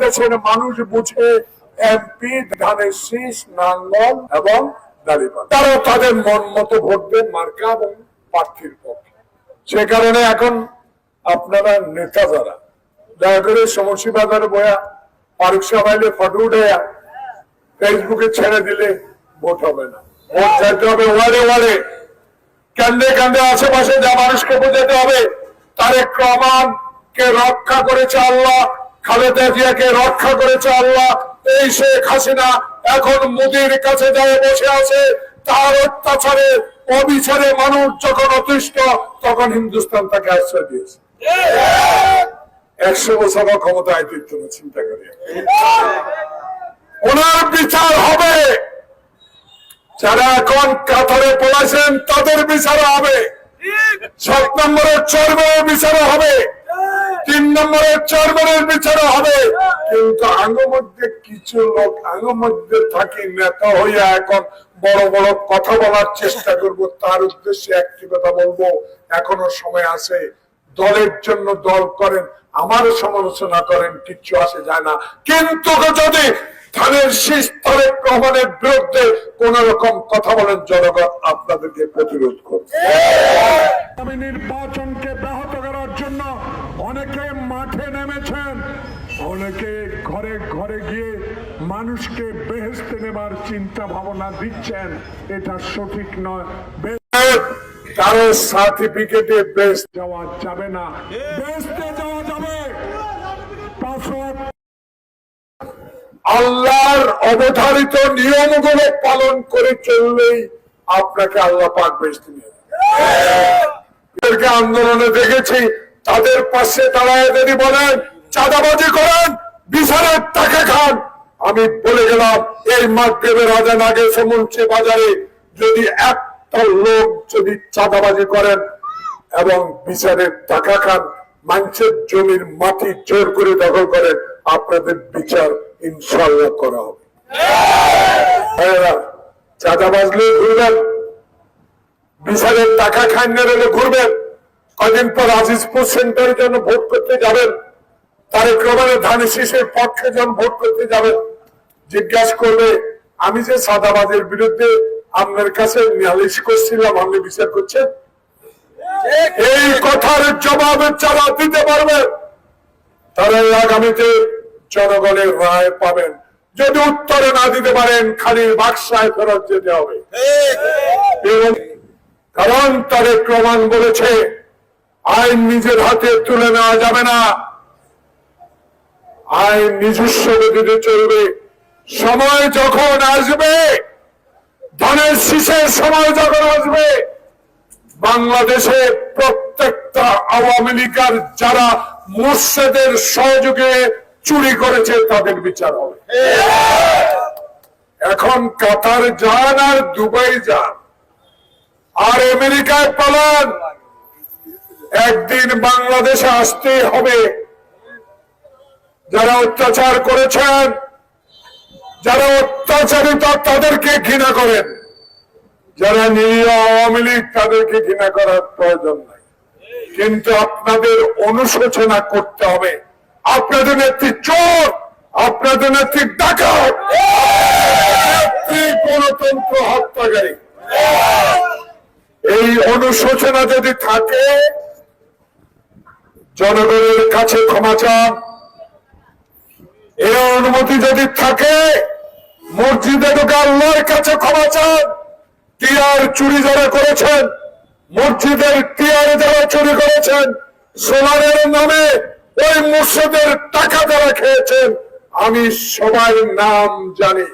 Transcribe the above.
দেশের মানুষ বুঝে এমপি, ধানের শীষ, নাঙ্গল এবং দাঁড়িপাল্লা। তারা তাদের মন মতো ভোট দেন মার্কা এবং প্রার্থীর পক্ষে। সে কারণে এখন আপনারা নেতা যারা দয়া করে সমষ্টি বাজারে বয়া ফারুক সাহেব ফটো উঠে ফেসবুকে ছেড়ে দিলে ভোট হবে না। ভোট চাইতে হবে ওয়ার্ডে ওয়ার্ডে, কান্দে কান্দে আশেপাশে যা মানুষকে বোঝাতে হবে তারেক রহমানকে রক্ষা করেছে আল্লাহ, খালেদা জিয়াকে রক্ষা করেছে আল্লাহ। এই শেখ হাসিনা এখন মোদির কাছে যায় বসে আছে। তার অত্যাচারে অবিচারে মানুষ যখন অতিষ্ঠ তখন হিন্দুস্তান তাকে আশ্রয় দিয়েছে। 100 বছর ক্ষমতায় দিত না, চিন্তা করি। ওনার বিচার হবে, যারা এখন কাতারে পড়াছেন তাদের বিচার হবে। 7 নম্বরের চেয়ারম্যানের বিচার হবে, 3 নম্বরের চেয়ারম্যানের বিচার হবে। কিন্তু মধ্যে কিছু লোক মধ্যে থাকি নেতা হইয়া এখন বড় বড় কথা বলার চেষ্টা করব। তার উদ্দেশ্যে একটি কথা বলবো, এখনো সময় আছে। দলের জন্য দল করেন, আমার সমালোচনা করেন, কিচ্ছু আসে যায় না। কিন্তু যদি ধানের শীষ তারেক রহমানের বিরুদ্ধে কোন রকম কথা বলেন, জনগণ আপনাদেরকে প্রতিরোধ করবে। নির্বাচনকে ব্যাহত করার জন্য অনেকে মাঠে নেমেছেন, অনেকে ঘরে ঘরে গিয়ে মানুষকে বেহেশতে নেবার চিন্তা ভাবনা দিচ্ছেন। এটা সঠিক নয়। কারো সার্টিফিকেটে বেশ যাওয়া যাবে না, বেহেশতে যাওয়া যাবে। আল্লাহর অবধারিত নিয়মগুলো পালন করে চললেই আপনাকে আল্লাহ পাক বেহেশতে নিয়ে যাবে। আন্দোলনে দেখেছি তাদের পাশে দাঁড়ায় যদি বলেন চাঁদাবাজি করেন, বিচারের টাকা খান। আমি বলে গেলাম এই মাগরিবের আজান আগে সমুন্সি বাজারে যদি একটা লোক যদি চাঁদাবাজি করেন এবং বিচারের টাকা খান, মানুষের জমির মাটি জোর করে দখল করেন, আপনাদের বিচার ইনশাআল্লাহ করা হবে। চাঁদা বাজলে ঘুরবেন, বিচারের টাকা খান নিলে ঘুরবেন। কদিন পর আজিজপুর সেন্টারের জন্য ভোট করতে যাবেন, তারেক রহমানের ধানের শীষের পক্ষে যখন ভোট করতে যাবেন, জিজ্ঞাসা করবে আমি যে চাঁদাবাজের বিরুদ্ধে আপনার কাছে নালিশ করছিলাম, আপনি বিচার করছেন? এই কথার জবাবে যারা দিতে পারবে তারা আগামীতে জনগণের রায় পাবেন। যদি উত্তরে না দিতে পারেন, খালি বাক্সায় ফেরত যেতে হবে। কারণ তারেক রহমান বলেছে আইন নিজের হাতে তুলে নেওয়া যাবে না, আইন নিজস্ব গতিতে চলবে। সময় যখন আসবে, ধানের শীষের সময় যখন আসবে, বাংলাদেশে প্রত্যেকটা আওয়ামী লীগের যারা মুর্শেদের সহযোগে চুরি করেছে তাদের বিচার হবে। এখন কাতার যান আর দুবাই যান আর আমেরিকায় পালান, একদিন বাংলাদেশে আসতেই হবে। যারা অত্যাচার করেছেন, যারা অত্যাচারিত তাদেরকে ঘৃণা করেন, যারা নিরীহ আওয়ামী লীগ তাদেরকে ঘৃণা করার প্রয়োজন নাই। কিন্তু আপনাদের অনুশোচনা করতে হবে। আপনাদের নেত্রী চোর, আপনাদের নেত্রী ডাকাত, নেত্রী গণতন্ত্র হত্যাকারী। এই অনুশোচনা যদি থাকে, জনগণের কাছে ক্ষমা চান। এই অনুমতি যদি থাকে, মসজিদে ঢুকে আল্লাহর কাছে ক্ষমা চান। টিয়ার চুরি যারা করেছেন, মসজিদের টিয়ারে যারা চুরি করেছেন, সোনারের নামে ওই মুর্শিদের টাকা যারা খেয়েছেন, আমি সবার নাম জানি।